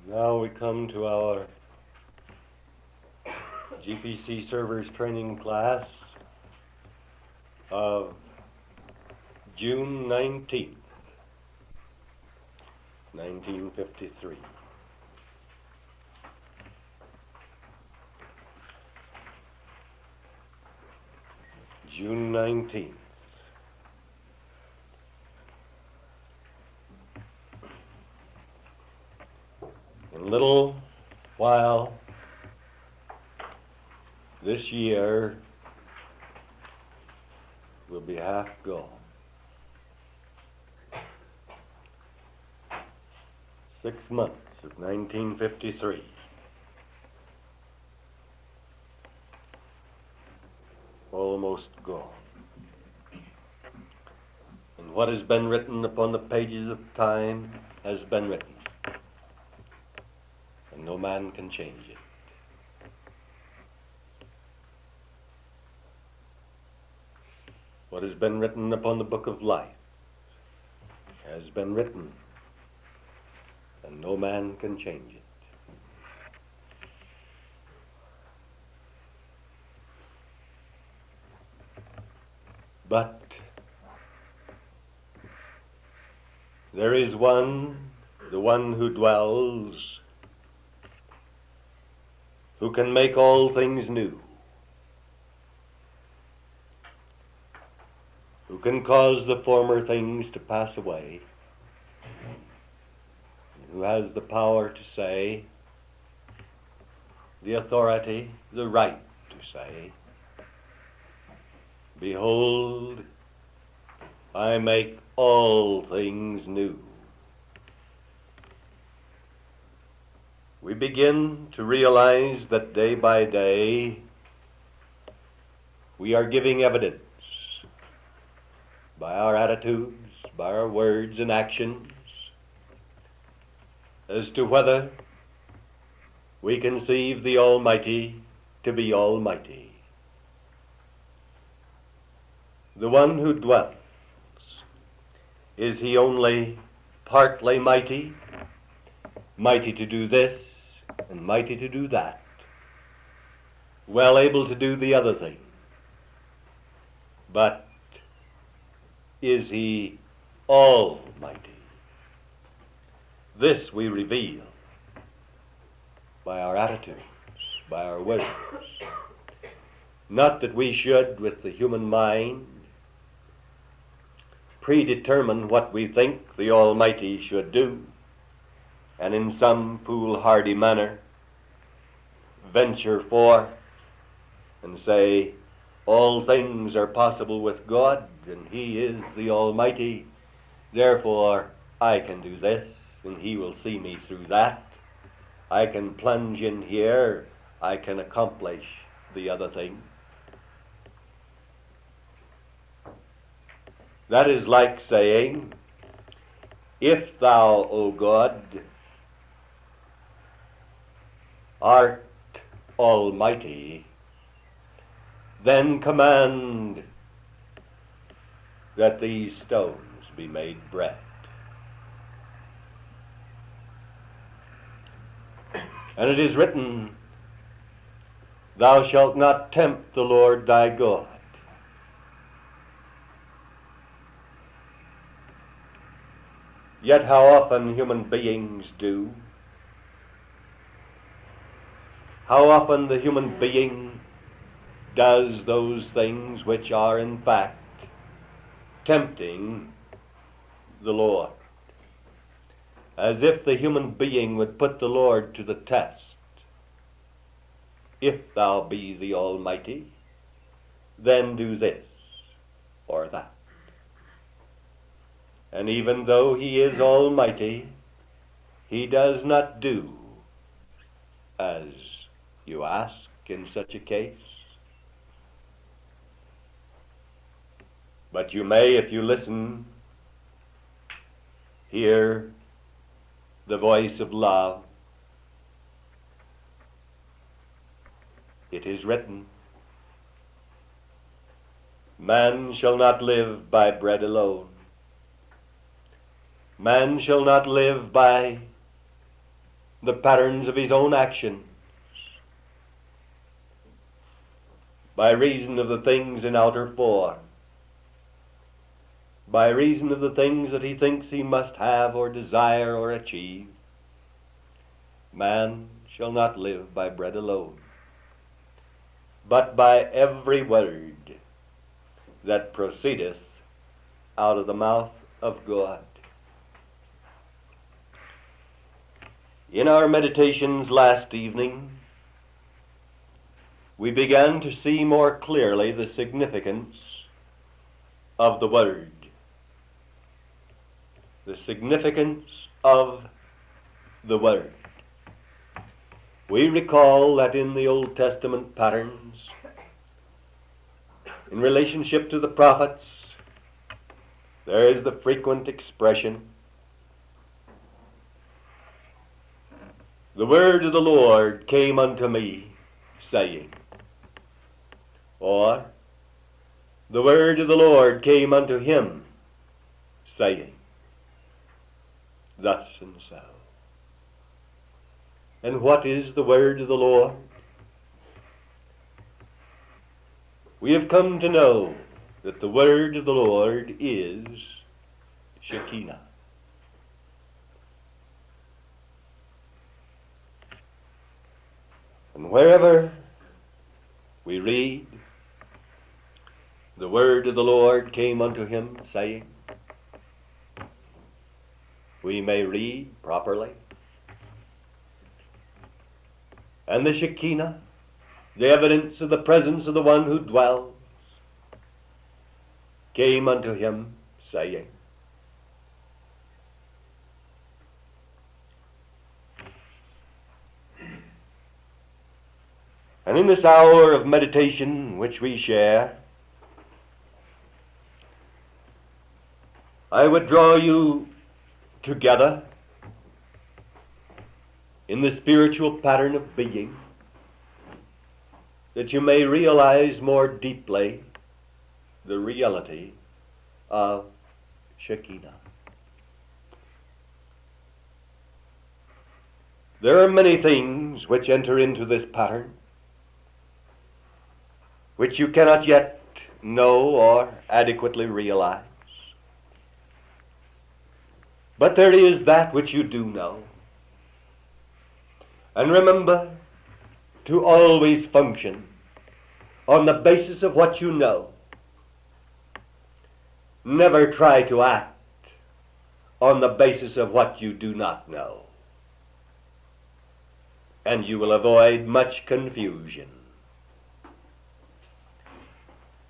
Now we come to our GPC servers training class of June 19th, 1953. June 19th. In a little while this year will be half gone. 6 months of 1953. Almost gone. And what has been written upon the pages of time has been written. And no man can change it. What has been written upon the book of life has been written, and no man can change it. But there is one, the one who dwells, who can make all things new, who can cause the former things to pass away, who has the power to say, the authority, the right to say, behold, I make all things new. We begin to realize that day by day we are giving evidence by our attitudes, by our words and actions, as to whether we conceive the Almighty to be Almighty. The one who dwells, is he only partly mighty, mighty to do this and mighty to do that, well able to do the other thing? But is he almighty? This we reveal by our attitudes, by our words. Not that we should, with the human mind, predetermine what we think the Almighty should do, and in some foolhardy manner venture forth and say, all things are possible with God, and He is the Almighty, therefore I can do this, and He will see me through that. I can plunge in here, I can accomplish the other thing. That is like saying, if thou, O God, art almighty, then command that these stones be made bread. And it is written, thou shalt not tempt the Lord thy God. Yet how often human beings do. How often the human being does those things which are in fact tempting the Lord. As if the human being would put the Lord to the test. If thou be the Almighty, then do this or that. And even though He is Almighty, He does not do as you ask in such a case. But you may, if you listen, hear the voice of love. It is written, man shall not live by bread alone. Man shall not live by the patterns of his own actions, by reason of the things in outer form, by reason of the things that he thinks he must have or desire or achieve. Man shall not live by bread alone, but by every word that proceedeth out of the mouth of God. In our meditations last evening, we began to see more clearly the significance of the Word. The significance of the Word. We recall that in the Old Testament patterns, in relationship to the prophets, there is the frequent expression, "The word of the Lord came unto me, saying," or "The word of the Lord came unto him, saying," thus and so. And what is the word of the Lord? We have come to know that the word of the Lord is Shekinah. And wherever we read, "The word of the Lord came unto him, saying," we may read properly, "And the Shekinah, the evidence of the presence of the one who dwells, came unto him, saying." And in this hour of meditation which we share, I would draw you together in the spiritual pattern of being, that you may realize more deeply the reality of Shekinah. There are many things which enter into this pattern which you cannot yet know or adequately realize. But there is that which you do know. And remember to always function on the basis of what you know. Never try to act on the basis of what you do not know, and you will avoid much confusion.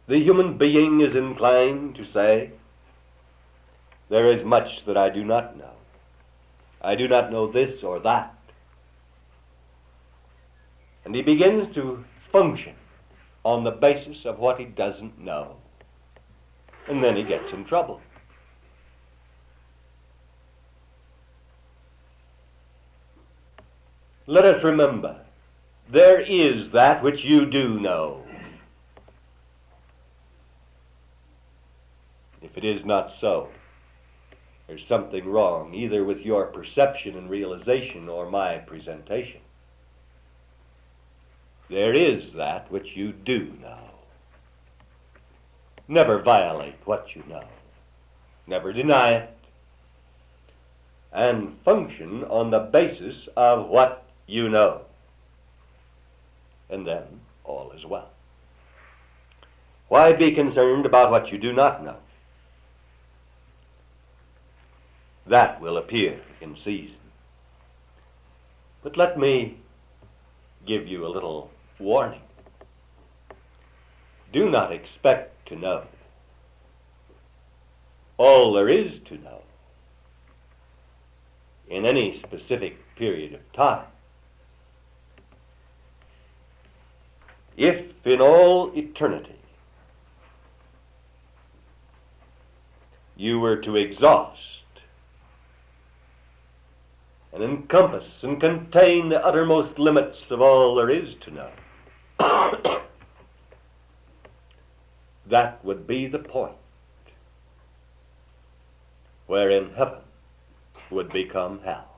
The human being is inclined to say, "There is much that I do not know. I do not know this or that." And he begins to function on the basis of what he doesn't know. And then he gets in trouble. Let us remember, there is that which you do know. If it is not so, there's something wrong either with your perception and realization or my presentation. There is that which you do know. Never violate what you know. Never deny it. And function on the basis of what you know. And then all is well. Why be concerned about what you do not know? That will appear in season. But let me give you a little warning. Do not expect to know all there is to know in any specific period of time. If in all eternity you were to exhaust and encompass and contain the uttermost limits of all there is to know, that would be the point wherein heaven would become hell.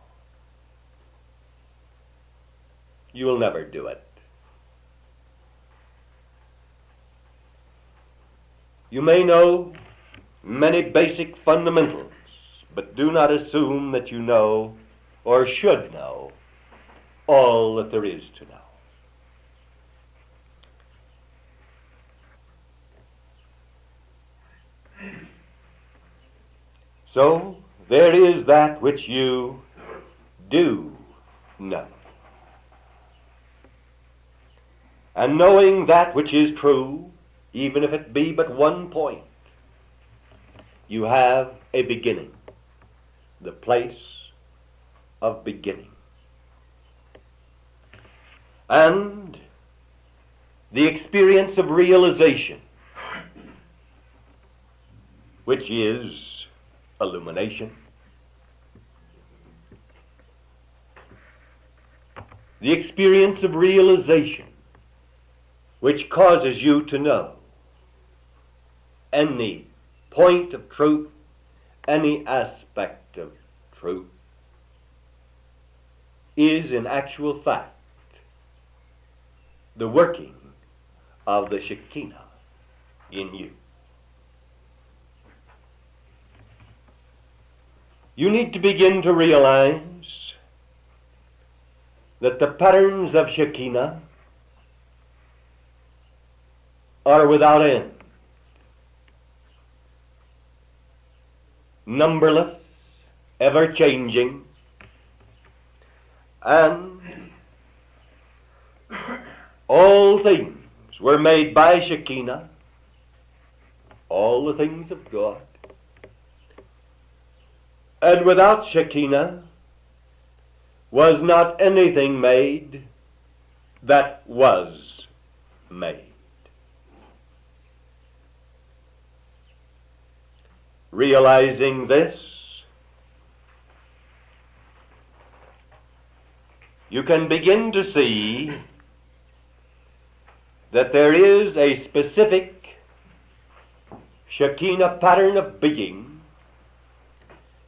you'll never do it. You may know many basic fundamentals, but do not assume that you know or should know all that there is to know. So, there is that which you do know. And knowing that which is true, even if it be but one point, you have a beginning, the place of beginning. And the experience of realization, which is illumination. The experience of realization, which causes you to know any point of truth, any aspect of truth, is in actual fact the working of the Shekinah in you. You need to begin to realize that the patterns of Shekinah are without end, numberless, ever-changing, and all things were made by Shekinah, all the things of God. And without Shekinah was not anything made that was made. Realizing this, you can begin to see that there is a specific Shekinah pattern of being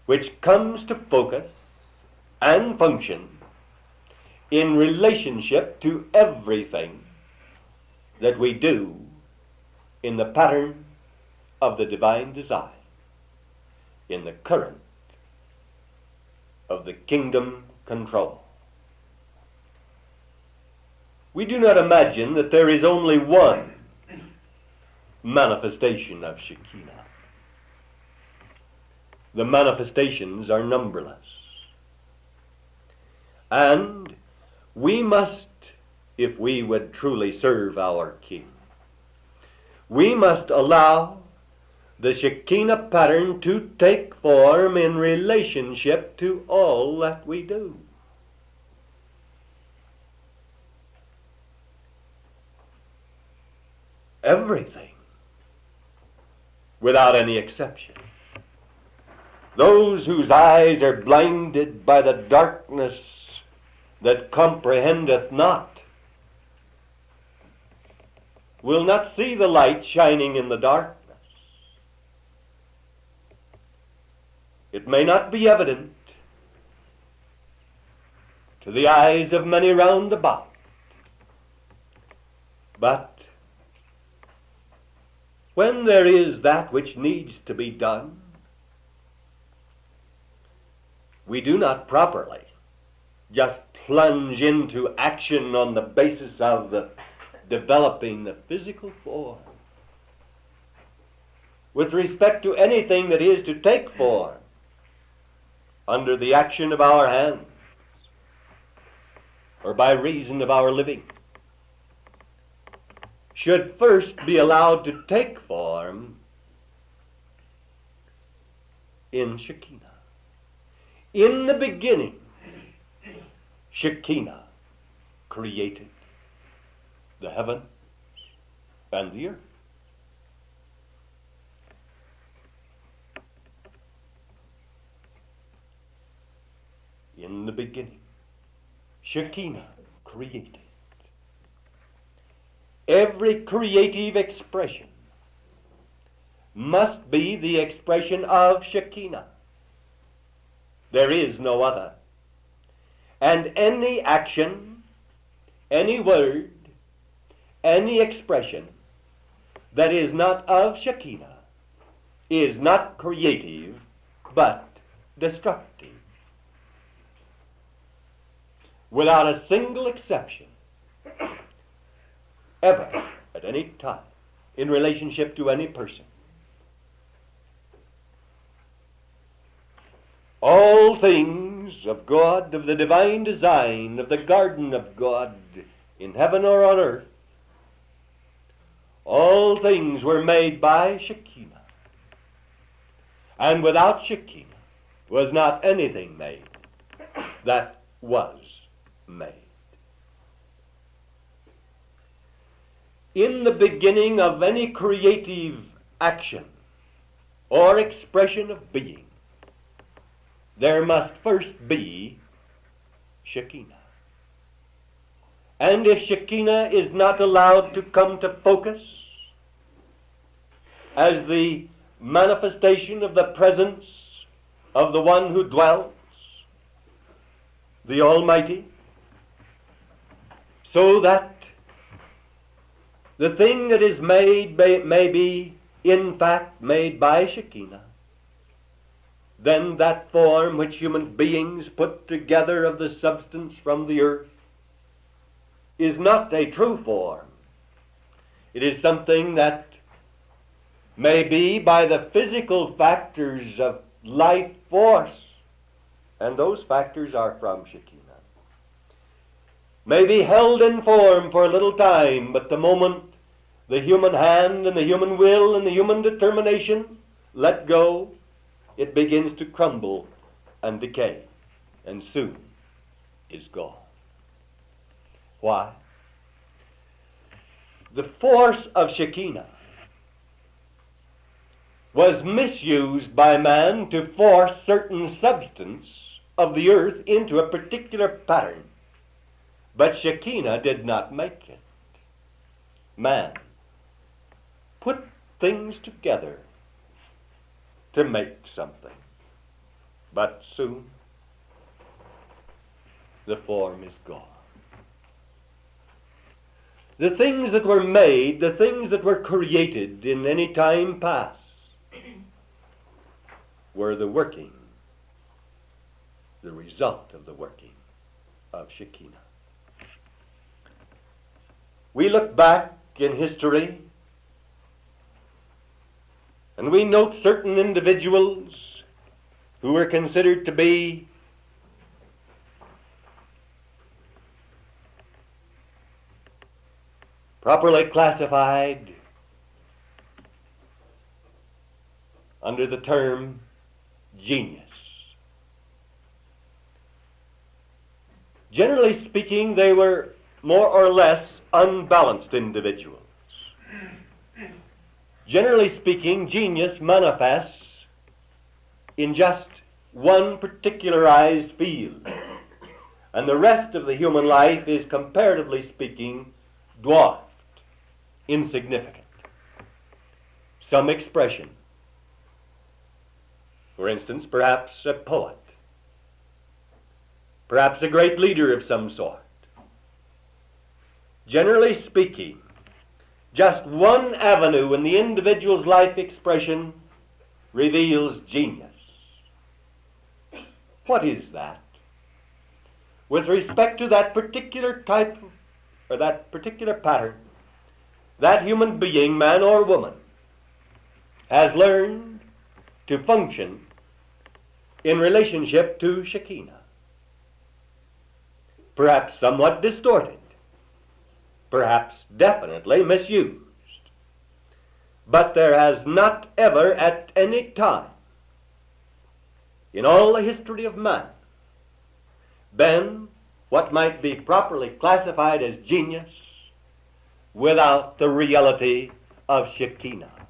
which comes to focus and function in relationship to everything that we do in the pattern of the divine design, in the current of the kingdom control. We do not imagine that there is only one manifestation of Shekinah. The manifestations are numberless. And we must, if we would truly serve our King, we must allow the Shekinah pattern to take form in relationship to all that we do. Everything, without any exception. Those whose eyes are blinded by the darkness that comprehendeth not will not see the light shining in the darkness. It may not be evident to the eyes of many round about, but when there is that which needs to be done, we do not properly just plunge into action on the basis of developing the physical form. With respect to anything that is to take form under the action of our hands or by reason of our living, should first be allowed to take form in Shekinah. In the beginning, Shekinah created the heavens and the earth. In the beginning, Shekinah created. Every creative expression must be the expression of Shekinah. There is no other. And any action any word, any expression that is not of Shekinah is not creative, but destructive. Without a single exception, ever, at any time, in relationship to any person. All things of God, of the divine design, of the garden of God, in heaven or on earth, all things were made by Shekinah. And without Shekinah was not anything made that was made. In the beginning of any creative action or expression of being, there must first be Shekinah. And if Shekinah is not allowed to come to focus as the manifestation of the presence of the one who dwells, the Almighty, so that the thing that is made may be in fact made by Shekinah, then that form which human beings put together of the substance from the earth is not a true form. It is something that may be by the physical factors of life force, and those factors are from Shekinah, may be held in form for a little time, but the moment the human hand and the human will and the human determination let go, it begins to crumble and decay, and soon is gone. Why? The force of Shekinah was misused by man to force certain substance of the earth into a particular pattern, but Shekinah did not make it. Man put things together to make something, but soon the form is gone. The things that were made, the things that were created in any time past, were the working, the result of the working of Shekinah. We look back in history and we note certain individuals who were considered to be properly classified under the term genius. Generally speaking, they were more or less unbalanced individuals. Generally speaking, genius manifests in just one particularized field, and the rest of the human life is, comparatively speaking, dwarfed, insignificant. Some expression, for instance, perhaps a poet, perhaps a great leader of some sort. Generally speaking, just one avenue in the individual's life expression reveals genius. What is that? With respect to that particular type or that particular pattern, that human being, man or woman, has learned to function in relationship to Shekinah. Perhaps somewhat distorted, perhaps definitely misused. But there has not ever at any time in all the history of man been what might be properly classified as genius without the reality of Shekinah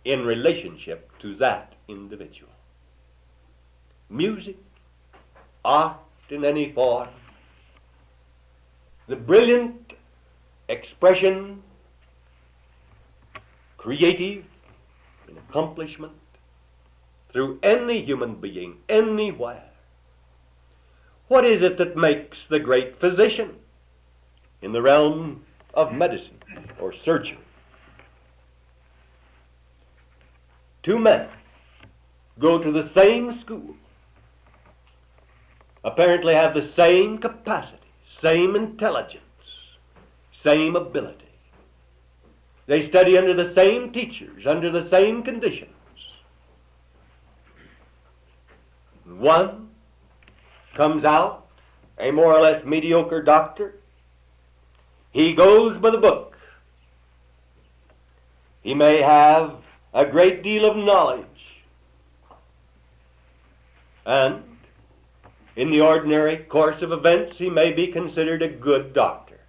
in relationship to that individual. Music, art in any form, the brilliant expression, creative in accomplishment through any human being, anywhere. What is it that makes the great physician in the realm of medicine or surgery. Two men go to the same school, apparently have the same capacity, same intelligence, same ability. They study under the same teachers, under the same conditions. One comes out a more or less mediocre doctor. He goes by the book. He may have a great deal of knowledge, and in the ordinary course of events, he may be considered a good doctor.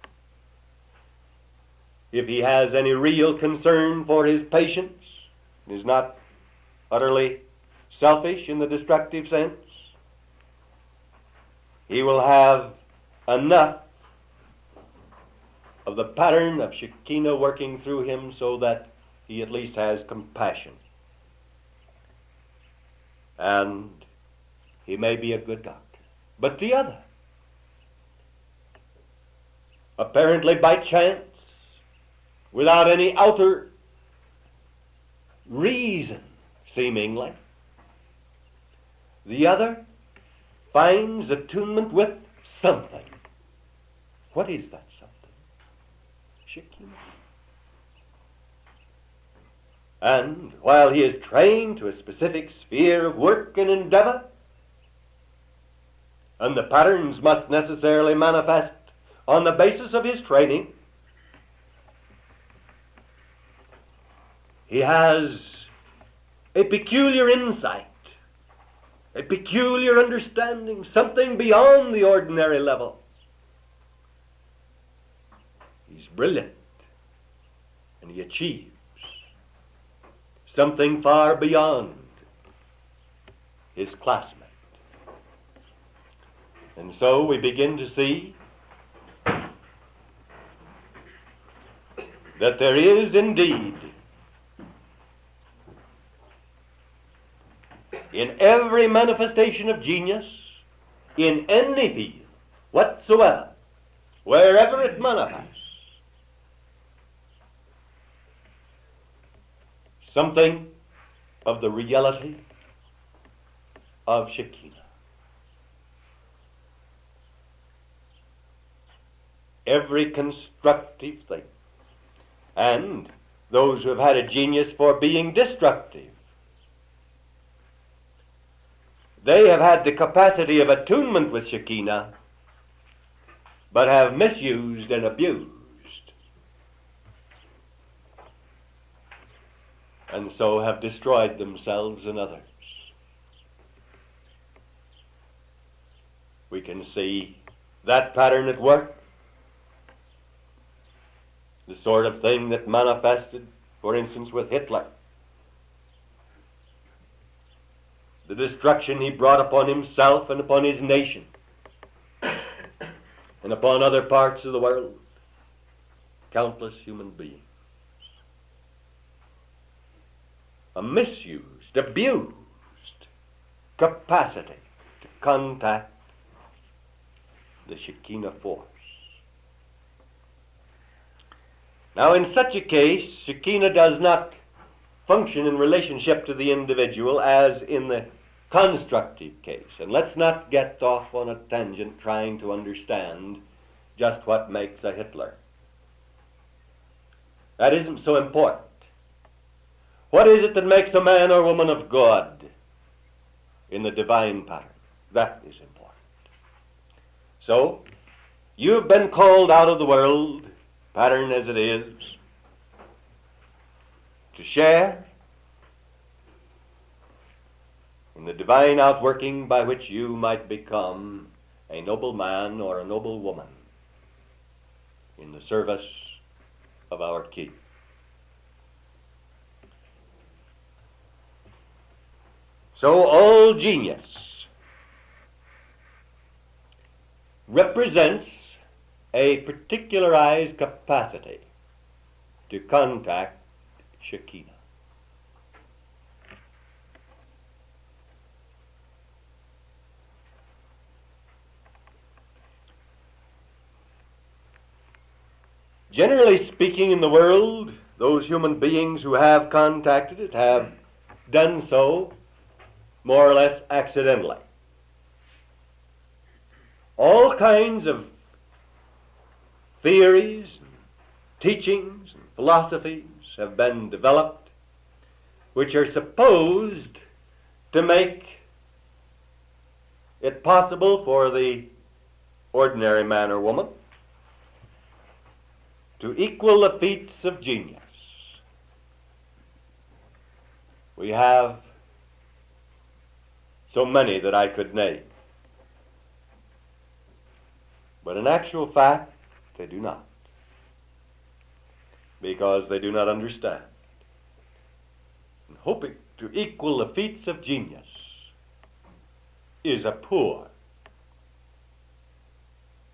If he has any real concern for his patients, is not utterly selfish in the destructive sense, he will have enough of the pattern of Shekinah working through him so that he at least has compassion. And he may be a good doctor. But the other, apparently by chance, without any outer reason, seemingly, the other finds attunement with something. What is that something? Shekinah. And while he is trained to a specific sphere of work and endeavor, and the patterns must necessarily manifest on the basis of his training, he has a peculiar insight, a peculiar understanding, something beyond the ordinary level. He's brilliant, and he achieves something far beyond his classmate. And so we begin to see that there is indeed in every manifestation of genius, in any field whatsoever, wherever it manifests, something of the reality of Shekinah. Every constructive thing, and those who have had a genius for being destructive, they have had the capacity of attunement with Shekinah, but have misused and abused, and so have destroyed themselves and others. We can see that pattern at work, the sort of thing that manifested, for instance, with Hitler. The destruction he brought upon himself and upon his nation and upon other parts of the world, countless human beings. A misused, abused capacity to contact the Shekinah force. Now, in such a case, Shekinah does not function in relationship to the individual as in the constructive case. And let's not get off on a tangent trying to understand just what makes a Hitler. That isn't so important. What is it that makes a man or woman of God in the divine pattern? That is important. So, you've been called out of the world, pattern as it is, to share in the divine outworking by which you might become a noble man or a noble woman in the service of our King. So all genius represents a particularized capacity to contact Shekinah. Generally speaking, in the world, those human beings who have contacted it have done so more or less accidentally. All kinds of theories, teachings, and philosophies have been developed which are supposed to make it possible for the ordinary man or woman to equal the feats of genius. We have so many that I could name, but in actual fact they do not, because they do not understand. And hoping to equal the feats of genius is a poor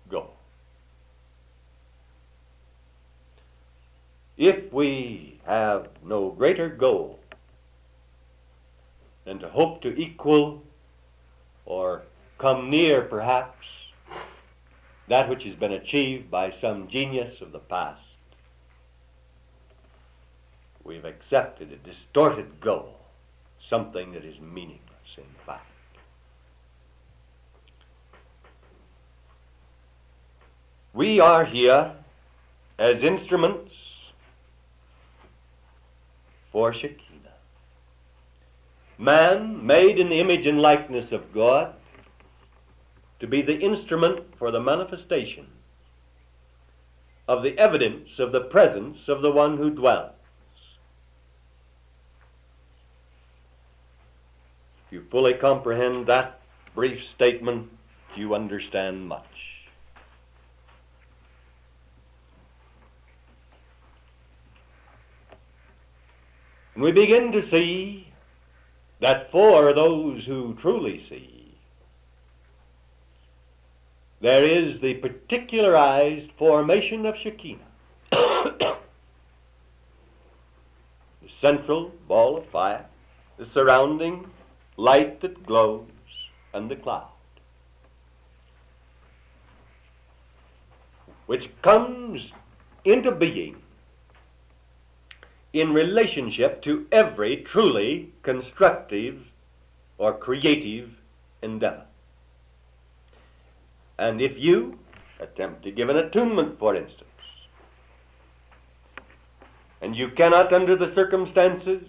goal. If we have no greater goal than to hope to equal or come near, perhaps, that which has been achieved by some genius of the past, we've accepted a distorted goal, something that is meaningless in fact. We are here as instruments for Shekinah. Man, made in the image and likeness of God, to be the instrument for the manifestation of the evidence of the presence of the one who dwells. If you fully comprehend that brief statement, you understand much. And we begin to see that for those who truly see, there is the particularized formation of Shekinah, the central ball of fire, the surrounding light that glows, and the cloud, which comes into being in relationship to every truly constructive or creative endeavor. And if you attempt to give an attunement, for instance, and you cannot, under the circumstances,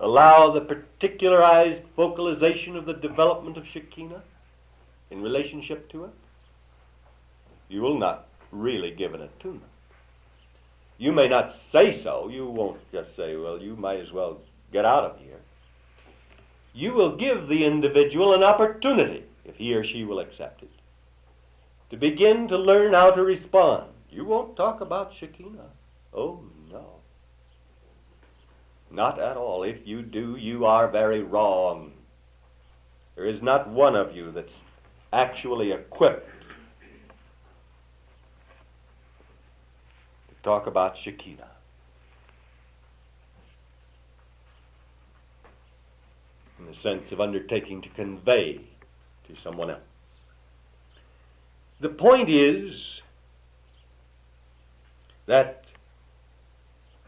allow the particularized focalization of the development of Shekinah in relationship to it, you will not really give an attunement. You may not say so. You won't just say, well, you might as well get out of here. You will give the individual an opportunity, if he or she will accept it, to begin to learn how to respond. You won't talk about Shekinah. Oh, no. Not at all. If you do, you are very wrong. There is not one of you that's actually equipped to talk about Shekinah. In the sense of undertaking to convey to someone else. The point is that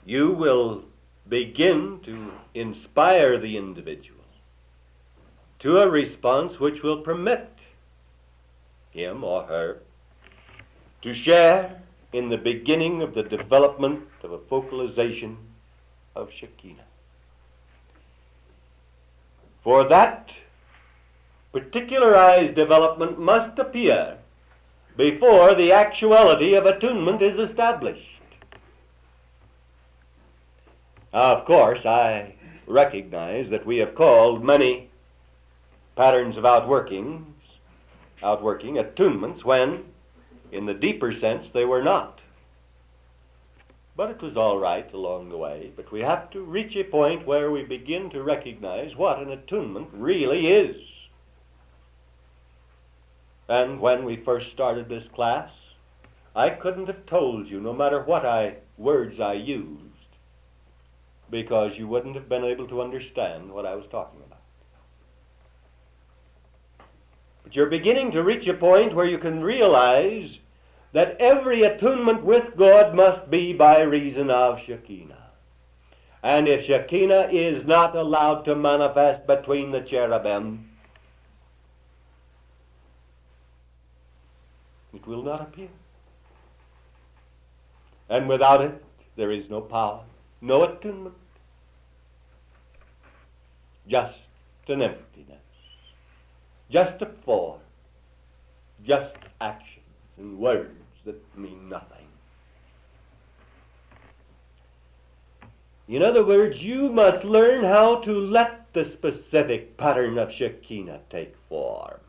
you will begin to inspire the individual to a response which will permit him or her to share in the beginning of the development of a focalization of Shekinah. For that particularized development must appear before the actuality of attunement is established. Now, of course, I recognize that we have called many patterns of outworking attunements when, in the deeper sense, they were not. But it was all right along the way. But we have to reach a point where we begin to recognize what an attunement really is. And when we first started this class, I couldn't have told you, no matter what words I used, because you wouldn't have been able to understand what I was talking about. But you're beginning to reach a point where you can realize that every attunement with God must be by reason of Shekinah. And if Shekinah is not allowed to manifest between the cherubim, it will not appear. And without it, there is no power, no attunement, just an emptiness, just a form, just actions and words that mean nothing. In other words, you must learn how to let the specific pattern of Shekinah take form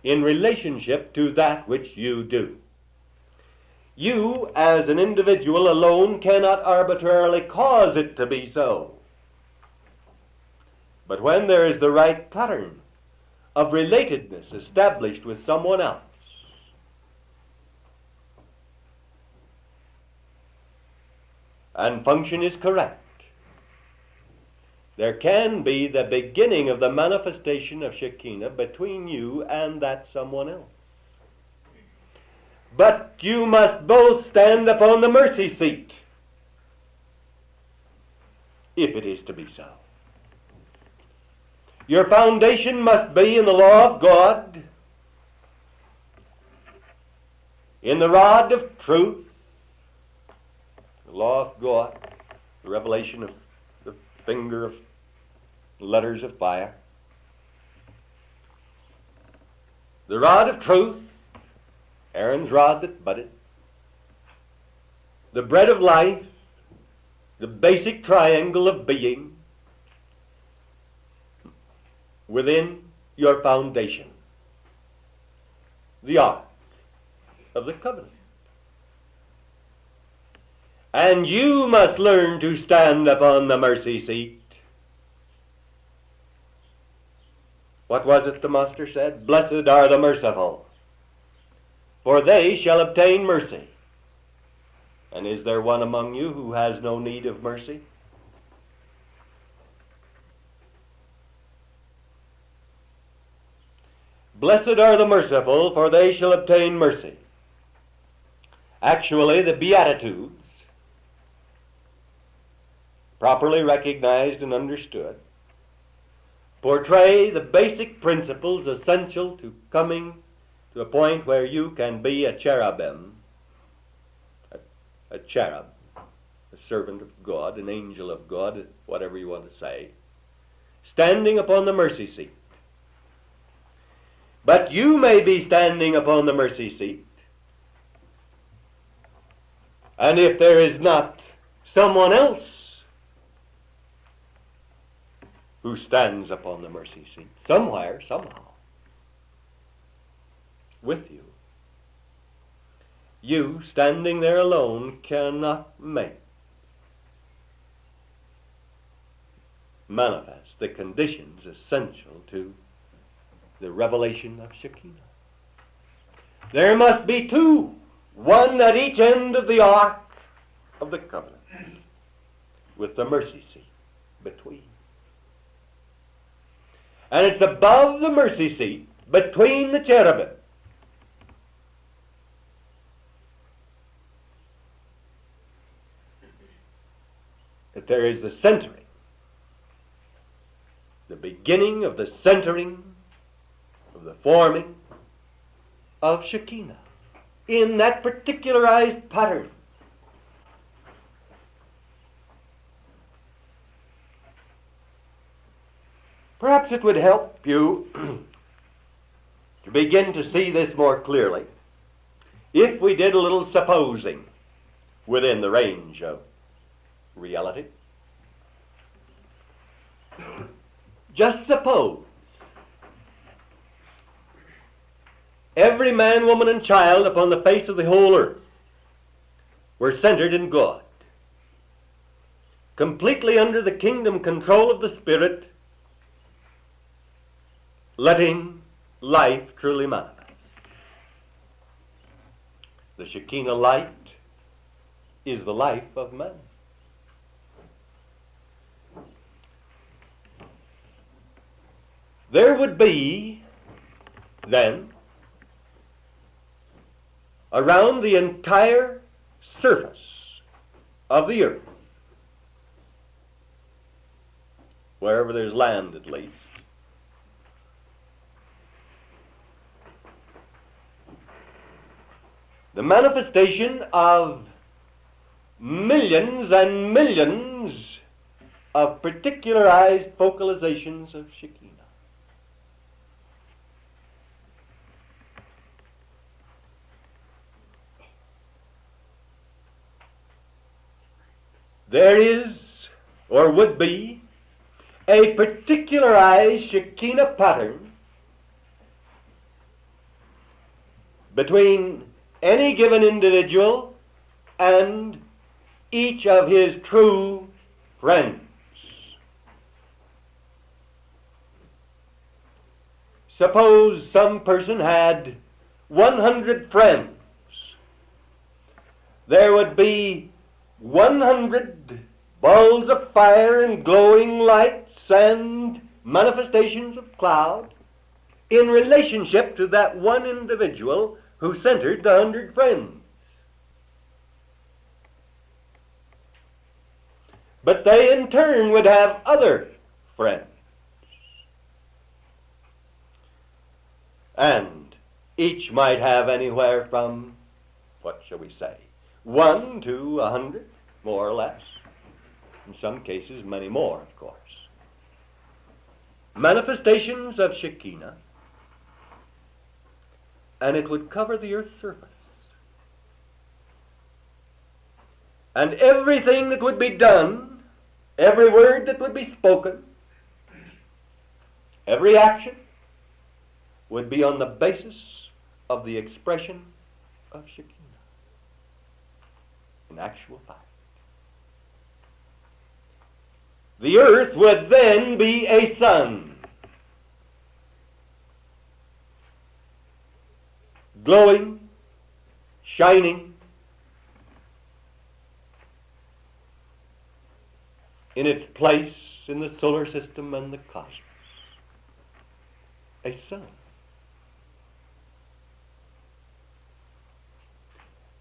in relationship to that which you do. You, as an individual alone, cannot arbitrarily cause it to be so. But when there is the right pattern of relatedness established with someone else, and function is correct, there can be the beginning of the manifestation of Shekinah between you and that someone else. But you must both stand upon the mercy seat, if it is to be so. Your foundation must be in the law of God, in the rod of truth, the law of God, the revelation of the finger of letters of fire, the rod of truth, Aaron's rod that budded, the bread of life, the basic triangle of being within your foundation, the ark of the covenant. And you must learn to stand upon the mercy seat. What was it the Master said? Blessed are the merciful, for they shall obtain mercy. And is there one among you who has no need of mercy? Blessed are the merciful, for they shall obtain mercy. Actually, the Beatitudes, properly recognized and understood, portray the basic principles essential to coming to a point where you can be a cherubim, a cherub, a servant of God, an angel of God, whatever you want to say, standing upon the mercy seat. But you may be standing upon the mercy seat, and if there is not someone else who stands upon the mercy seat, somewhere, somehow, with you, you standing there alone cannot make manifest the conditions essential to the revelation of Shekinah. There must be two, one at each end of the ark of the covenant, with the mercy seat between. And it's above the mercy seat, between the cherubim, that there is the centering, the beginning of the centering of the forming of Shekinah in that particularized pattern. Perhaps it would help you to begin to see this more clearly if we did a little supposing within the range of reality. Just suppose every man, woman, and child upon the face of the whole earth were centered in God, completely under the kingdom control of the Spirit, letting life truly manifest. The Shekinah light is the life of man. There would be, then, around the entire surface of the earth, wherever there's land at least. The manifestation of millions and millions of particularized focalizations of Shekinah. There is, or would be, a particularized Shekinah pattern between any given individual and each of his true friends. Suppose some person had 100 friends. There would be 100 balls of fire and glowing lights and manifestations of cloud in relationship to that one individual who centered the 100 friends. But they in turn would have other friends. And each might have anywhere from, what shall we say, 1 to 100, more or less. In some cases, many more, of course. Manifestations of Shekinah, and it would cover the earth's surface. And everything that would be done, every word that would be spoken, every action, would be on the basis of the expression of Shekinah. In actual fact. The earth would then be a sun, glowing, shining, in its place in the solar system and the cosmos. A sun.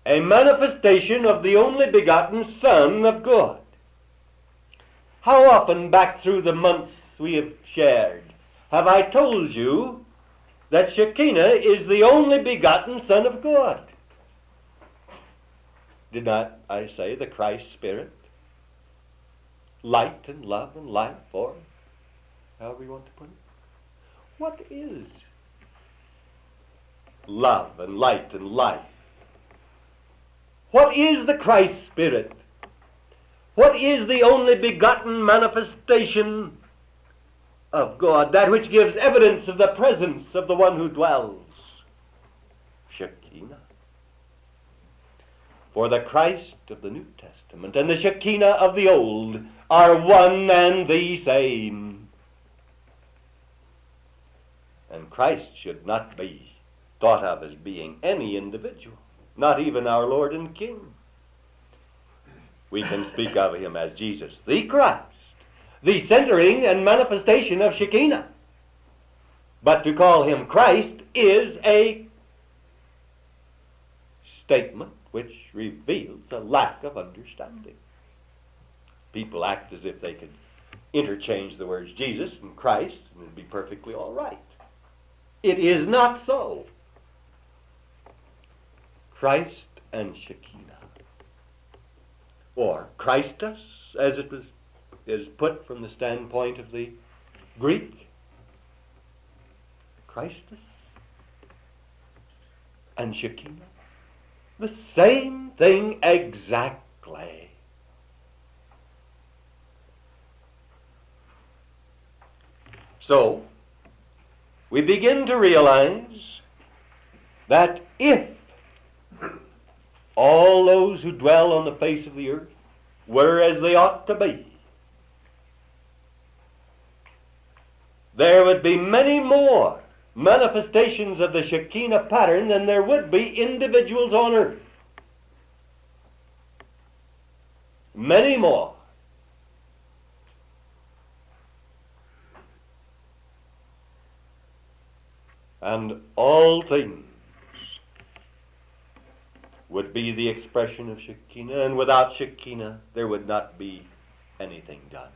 A manifestation of the only begotten Son of God. How often back through the months we have shared have I told you that Shekinah is the only begotten Son of God? Did not I say the Christ Spirit? Light and love and life, or however you want to put it. What is love and light and life? What is the Christ Spirit? What is the only begotten manifestation of God, that which gives evidence of the presence of the one who dwells? Shekinah. For the Christ of the New Testament and the Shekinah of the Old are one and the same. And Christ should not be thought of as being any individual, not even our Lord and King. We can speak of him as Jesus, the Christ, the centering and manifestation of Shekinah. But to call him Christ is a statement which reveals a lack of understanding. People act as if they could interchange the words Jesus and Christ and it would be perfectly all right. It is not so. Christ and Shekinah, or Christus, as it is put from the standpoint of the Greek. Christus and Shekinah, the same thing exactly. So, we begin to realize that if all those who dwell on the face of the earth were as they ought to be, there would be many more manifestations of the Shekinah pattern than there would be individuals on earth. Many more. And all things would be the expression of Shekinah, and without Shekinah there would not be anything done.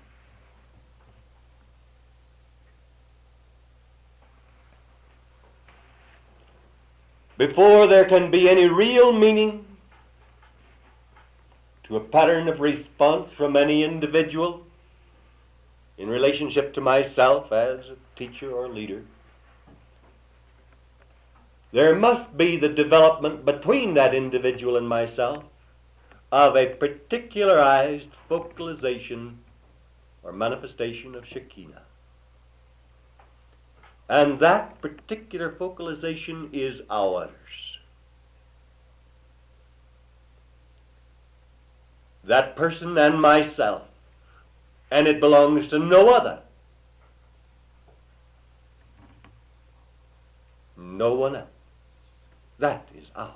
Before there can be any real meaning to a pattern of response from any individual in relationship to myself as a teacher or leader, there must be the development between that individual and myself of a particularized focalization or manifestation of Shekinah. And that particular focalization is ours. That person and myself, and it belongs to no other. No one else. That is ours.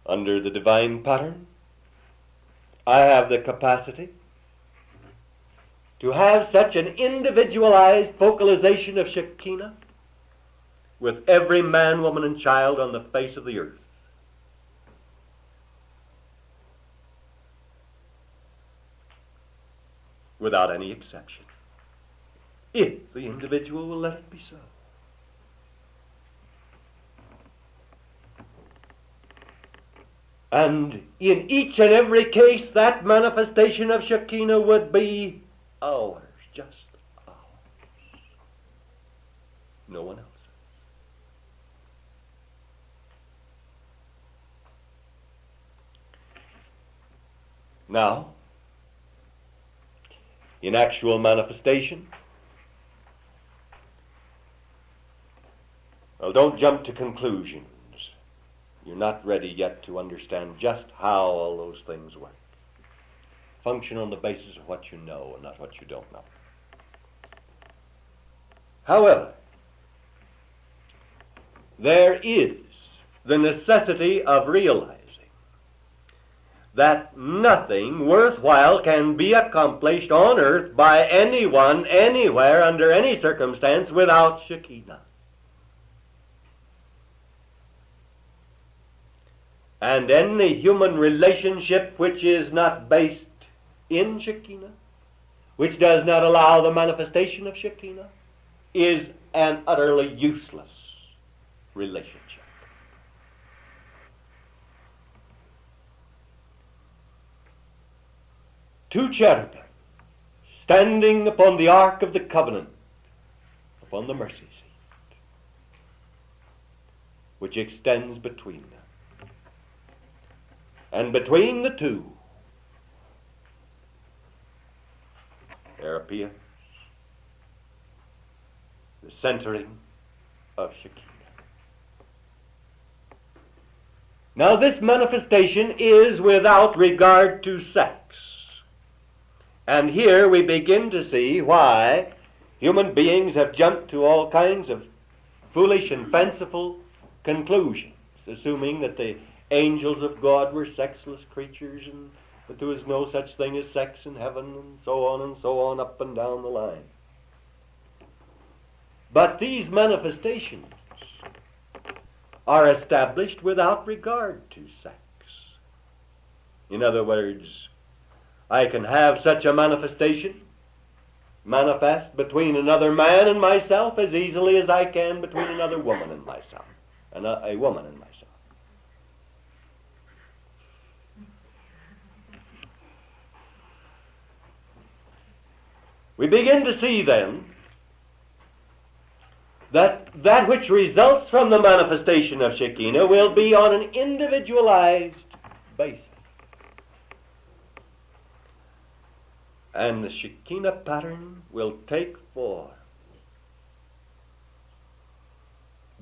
Under the divine pattern, I have the capacity to have such an individualized focalization of Shekinah with every man, woman, and child on the face of the earth. Without any exception, if the individual will let it be so. And in each and every case, that manifestation of Shekinah would be ours, just ours. No one else's. Now, in actual manifestation, well, don't jump to conclusions. You're not ready yet to understand just how all those things work. Function on the basis of what you know and not what you don't know. However, there is the necessity of realizing that nothing worthwhile can be accomplished on earth by anyone, anywhere, under any circumstance without Shekinah. And any human relationship which is not based in Shekinah, which does not allow the manifestation of Shekinah, is an utterly useless relationship. Two cherubim standing upon the ark of the covenant, upon the mercy seat, which extends between them. And between the two, there appears the centering of Shekinah. Now, this manifestation is without regard to sex. And here we begin to see why human beings have jumped to all kinds of foolish and fanciful conclusions, assuming that the angels of God were sexless creatures and that there was no such thing as sex in heaven, and so on, up and down the line. But these manifestations are established without regard to sex. In other words, I can have such a manifestation manifest between another man and myself as easily as I can between another woman and myself, and a woman and myself. We begin to see then that that which results from the manifestation of Shekinah will be on an individualized basis. And the Shekinah pattern will take form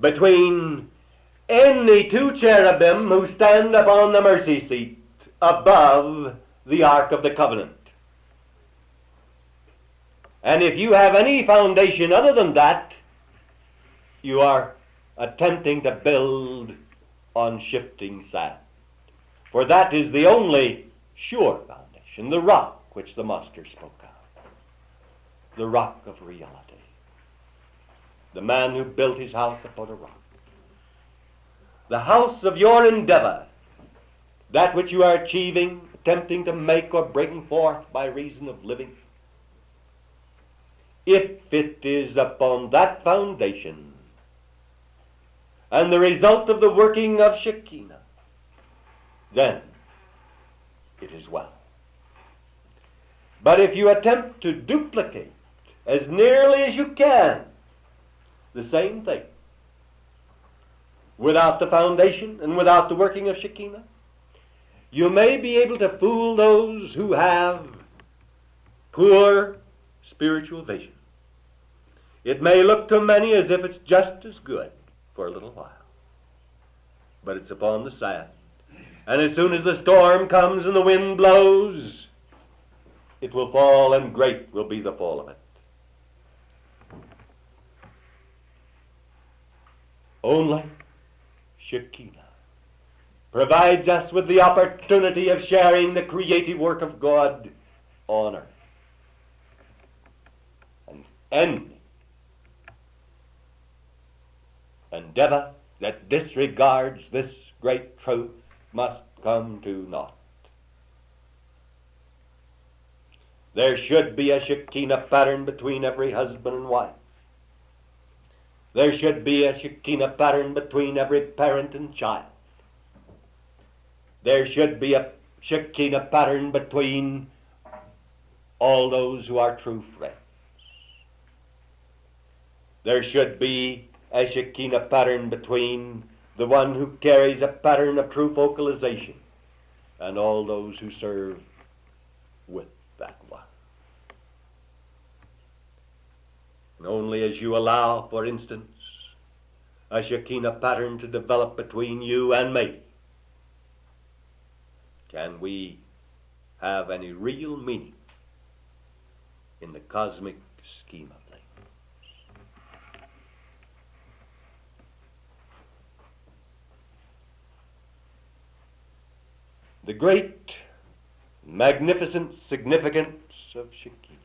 between any two cherubim who stand upon the mercy seat above the Ark of the Covenant. And if you have any foundation other than that, you are attempting to build on shifting sand. For that is the only sure foundation, the rock which the master spoke of, the rock of reality. the man who built his house upon a rock. The house of your endeavor, that which you are achieving, attempting to make or bring forth by reason of living, if it is upon that foundation and the result of the working of Shekinah, then it is well. But if you attempt to duplicate as nearly as you can the same thing without the foundation and without the working of Shekinah, you may be able to fool those who have poor spiritual vision. It may look to many as if it's just as good for a little while, but it's upon the sand. And as soon as the storm comes and the wind blows, it will fall, and great will be the fall of it. Only Shekinah provides us with the opportunity of sharing the creative work of God on earth. And any endeavor that disregards this great truth must come to naught. There should be a Shekinah pattern between every husband and wife. There should be a Shekinah pattern between every parent and child. There should be a Shekinah pattern between all those who are true friends. There should be a Shekinah pattern between the one who carries a pattern of true focalization and all those who serve with that one. And only as you allow, for instance, a Shekinah pattern to develop between you and me can we have any real meaning in the cosmic scheme of things. The great, magnificent significance of Shekinah.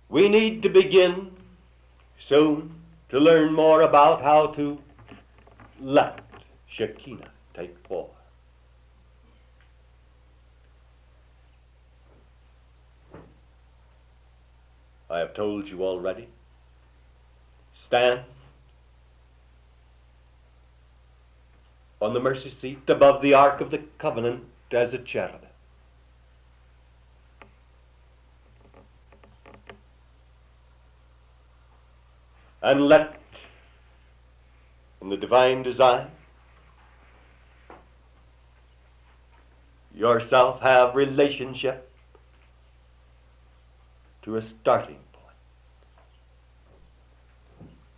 We need to begin soon to learn more about how to let Shekinah take form. I have told you already, stand on the mercy seat above the Ark of the Covenant as a cherubim. And let, in the divine design, yourself have relationship to a starting point.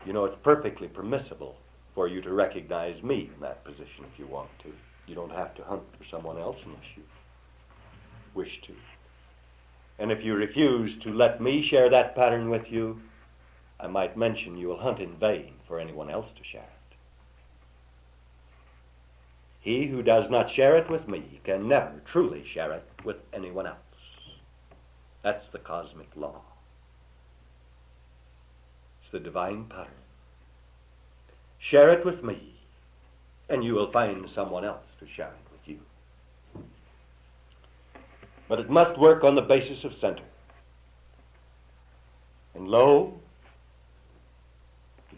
You know, it's perfectly permissible for you to recognize me in that position if you want to. You don't have to hunt for someone else unless you wish to. And if you refuse to let me share that pattern with you, I might mention you will hunt in vain for anyone else to share it. He who does not share it with me can never truly share it with anyone else. That's the cosmic law. It's the divine pattern. Share it with me, and you will find someone else to share it with you. But it must work on the basis of center. And lo,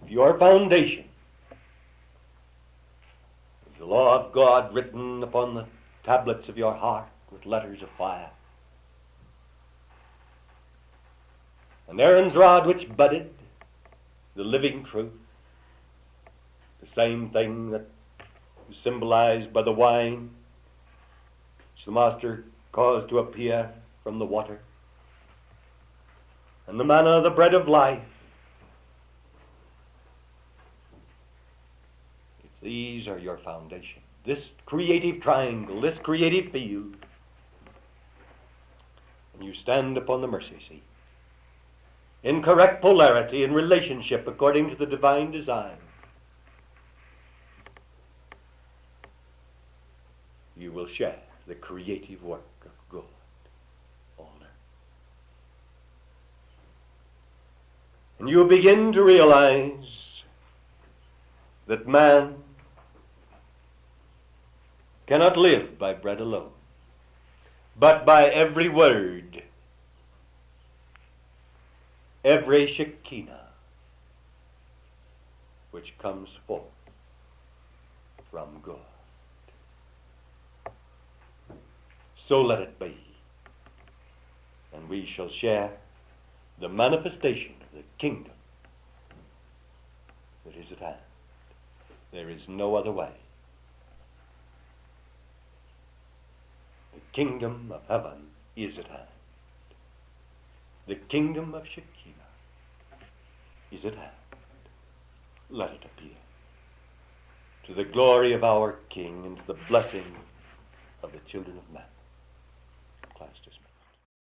if your foundation is the law of God written upon the tablets of your heart with letters of fire, and Aaron's rod which budded, the living truth, the same thing that is symbolized by the wine which the Master caused to appear from the water, and the manna, the bread of life. If these are your foundation, this creative triangle, this creative field, and you stand upon the mercy seat, in correct polarity and relationship according to the divine design, you will share the creative work of God on earth. And you begin to realize that man cannot live by bread alone, but by every word, every Shekinah which comes forth from God. So let it be, and we shall share the manifestation of the kingdom that is at hand. There is no other way. The kingdom of heaven is at hand. The kingdom of Shekinah is at hand. Let it appear, to the glory of our King and to the blessing of the children of men. Class dismissed.